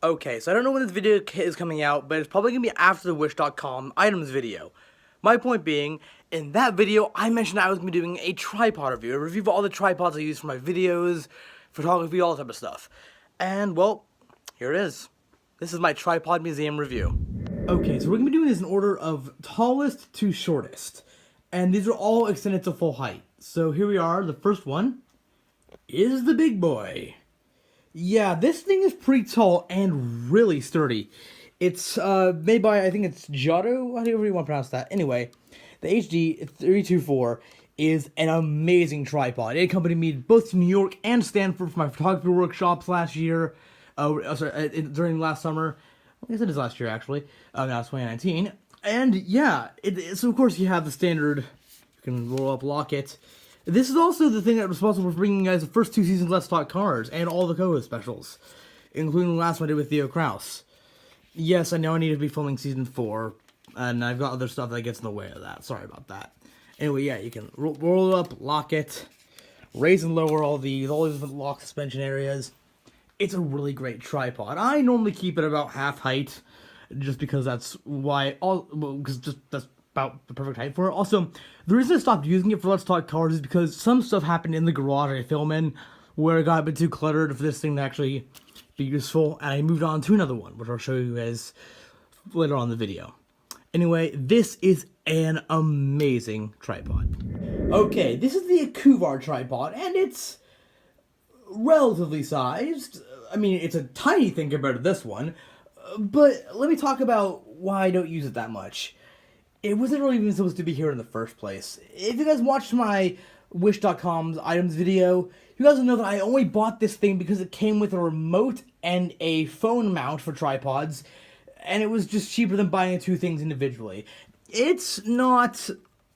Okay, so I don't know when this video is coming out, but it's probably going to be after the Wish.com items video. My point being, in that video, I mentioned I was going to be doing a tripod review, a review of all the tripods I use for my videos, photography, all that type of stuff. And, well, here it is. This is my tripod museum review. Okay, so we're going to be doing this in order of tallest to shortest. And these are all extended to full height. So here we are, the first one is the big boy. Yeah, this thing is pretty tall and really sturdy. It's made by, I think it's Giotto, however you want to pronounce that. Anyway, the HD24 is an amazing tripod. It accompanied me both to New York and Stanford for my photography workshops last year, during last summer. I guess it is last year, actually. Now it's 2019. And yeah, so of course you have the standard, you can roll up, lock it. This is also the thing that was responsible for bringing you guys the first 2 seasons of Let's Talk Cars, and all the co-host specials, including the last one I did with Theo Kraus. Yes, I know I need to be filming season 4, and I've got other stuff that gets in the way of that. Sorry about that. Anyway, yeah, you can roll it up, lock it, raise and lower all these different lock suspension areas. It's a really great tripod. I normally keep it about half height, just because that's why, that's about the perfect height for it. Also, the reason I stopped using it for Let's Talk Cars is because some stuff happened in the garage I film in where it got a bit too cluttered for this thing to actually be useful, and I moved on to another one, which I'll show you guys later on in the video. Anyway, this is an amazing tripod. Okay, this is the CoolPart Tripod, and it's relatively sized. I mean, it's a tiny thing compared to this one, but let me talk about why I don't use it that much. It wasn't really even supposed to be here in the first place. If you guys watched my Wish.com's items video, you guys will know that I only bought this thing because it came with a remote and a phone mount for tripods, and it was just cheaper than buying the 2 things individually. It's not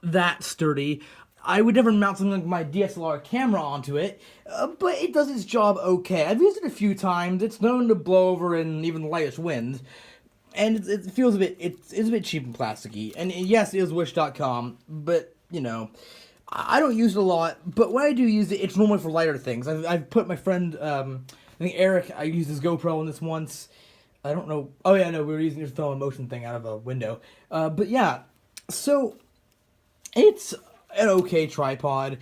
that sturdy. I would never mount something like my DSLR camera onto it, but it does its job okay. I've used it a few times. It's known to blow over in even the lightest wind. And it feels a bit, it's a bit cheap and plasticky. And yes, it is Wish.com, but, you know, I don't use it a lot. But when I do use it, it's normally for lighter things. I've put my friend, I think Eric, I used his GoPro on this once. I don't know, oh yeah, no, we were using it to throw a motion thing out of a window. But yeah, so, it's an okay tripod.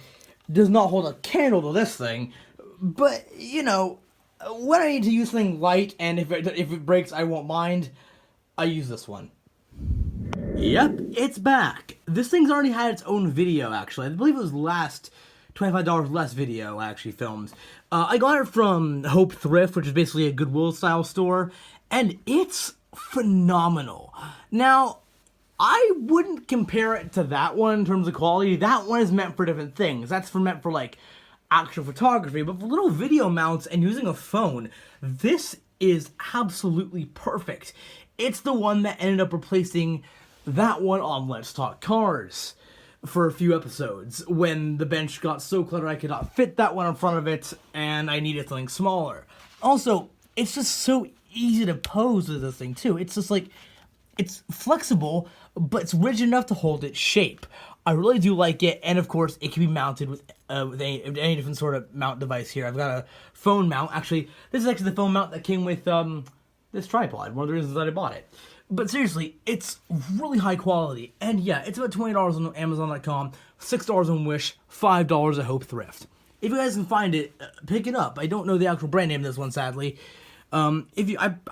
Does not hold a candle to this thing. But, you know, when I need to use something light, and if it breaks, I won't mind, I use this one. Yep, it's back. This thing's already had its own video, actually. I believe it was last $25 less video I actually filmed. I got it from Hope Thrift, which is basically a Goodwill-style store, and it's phenomenal. Now, I wouldn't compare it to that one in terms of quality. That one is meant for different things. That's meant for, like, actual photography, but for little video mounts and using a phone, this is absolutely perfect. It's the one that ended up replacing that one on Let's Talk Cars for a few episodes, when the bench got so cluttered I could not fit that one in front of it, and I needed something smaller. Also, it's just so easy to pose with this thing, too. It's just like, it's flexible, but it's rigid enough to hold its shape. I really do like it, and of course, it can be mounted with any different sort of mount device here. I've got a phone mount. Actually, this is actually the phone mount that came with this tripod, one of the reasons that I bought it. But seriously, it's really high quality, and yeah, it's about $20 on Amazon.com, $6 on Wish, $5 at Hope Thrift. If you guys can find it, pick it up. I don't know the actual brand name of this one, sadly. I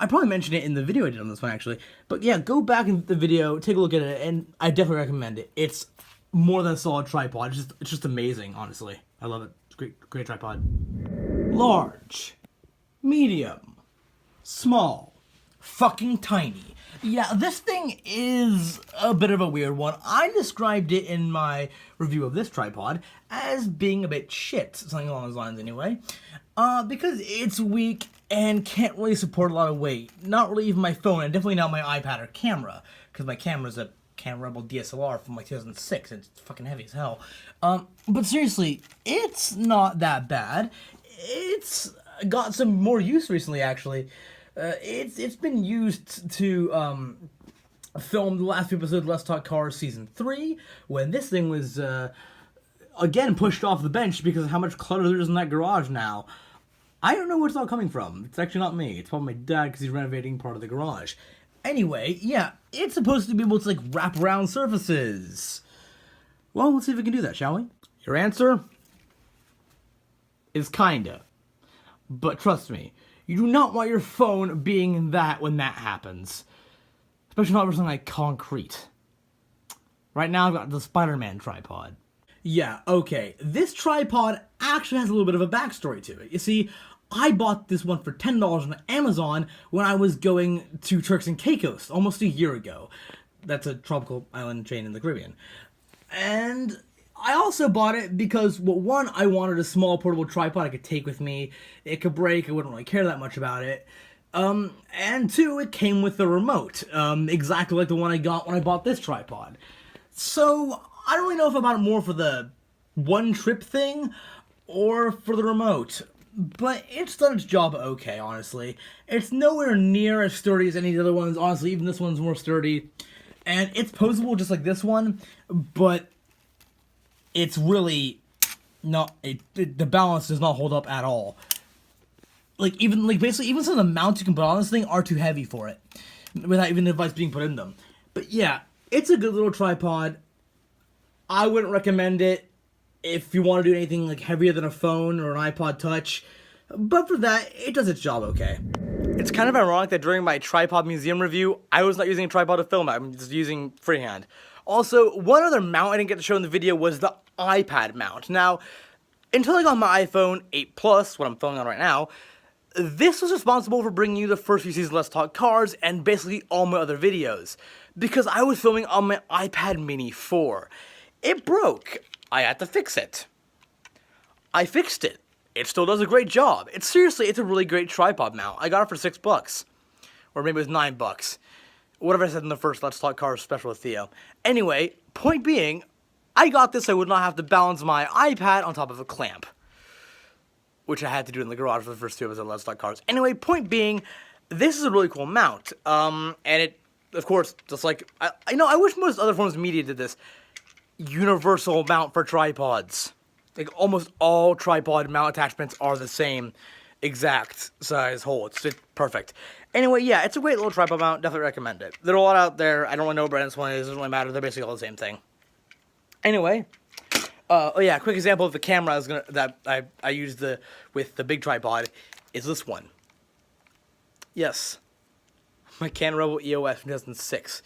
probably mentioned it in the video I did on this one, actually. But yeah, go back in the video, take a look at it, and I definitely recommend it. It's more than a solid tripod. It's just amazing, honestly. I love it. It's a great tripod. Large, medium, small, fucking tiny. Yeah, this thing is a bit of a weird one. I described it in my review of this tripod as being a bit shit, something along those lines anyway, because it's weak and can't really support a lot of weight. Not really even my phone, and definitely not my iPad or camera, because my camera's a Rebel DSLR from like 2006, and it's fucking heavy as hell. But seriously, it's not that bad. It's got some more use recently, actually. It's been used to film the last few episodes of Let's Talk Cars Season 3, when this thing was, again, pushed off the bench because of how much clutter there is in that garage now. I don't know where it's all coming from. It's actually not me. It's probably my dad because he's renovating part of the garage. Anyway, yeah, it's supposed to be able to, like, wrap around surfaces. Well, let's see if we can do that, shall we? Your answer is kinda. But trust me, you do not want your phone being that when that happens. Especially not for something like concrete. Right now I've got the Spider-Man tripod. Yeah, okay, this tripod actually has a little bit of a backstory to it. You see, I bought this one for $10 on Amazon when I was going to Turks and Caicos almost a year ago. That's a tropical island chain in the Caribbean. And I also bought it because, well, one, I wanted a small portable tripod I could take with me. It could break, I wouldn't really care that much about it. And two, it came with the remote, exactly like the one I got when I bought this tripod. So, I don't really know if I bought it more for the one trip thing, or for the remote. But it's done its job okay, honestly. It's nowhere near as sturdy as any of the other ones, honestly, even this one's more sturdy. And it's posable just like this one, but it's really not, the balance does not hold up at all. Basically, even some of the mounts you can put on this thing are too heavy for it, without even the device being put in them. But yeah, it's a good little tripod. I wouldn't recommend it if you want to do anything like heavier than a phone or an iPod Touch, but for that, it does its job okay. It's kind of ironic that during my tripod museum review, I was not using a tripod to film, I'm just using freehand. Also, one other mount I didn't get to show in the video was the iPad mount. Now, until I got my iPhone 8 Plus, what I'm filming on right now, this was responsible for bringing you the first few seasons of Let's Talk Cars and basically all my other videos, because I was filming on my iPad Mini 4. It broke. I had to fix it. I fixed it. It still does a great job. It's a really great tripod mount. I got it for $6. Or maybe it was $9. Whatever I said in the first Let's Talk Cars special with Theo. Anyway, point being, I got this so I would not have to balance my iPad on top of a clamp, which I had to do in the garage for the first 2 episodes of Let's Talk Cars. Anyway, point being, this is a really cool mount. And it, of course, just like, I wish most other forms of media did this. Universal mount for tripods. Like, almost all tripod mount attachments are the same exact size hole. It's perfect. Anyway, yeah, it's a great little tripod mount. Definitely recommend it. There are a lot out there. I don't really know what brand this one is. It doesn't really matter. They're basically all the same thing. Anyway, oh yeah, a quick example of the camera I used with the big tripod is this one. Yes, my Canon Rebel EOS from 2006.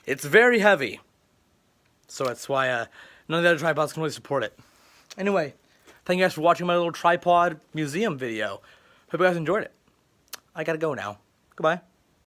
It's very heavy, so that's why none of the other tripods can really support it. Anyway, thank you guys for watching my little tripod museum video. Hope you guys enjoyed it. I gotta go now. Goodbye.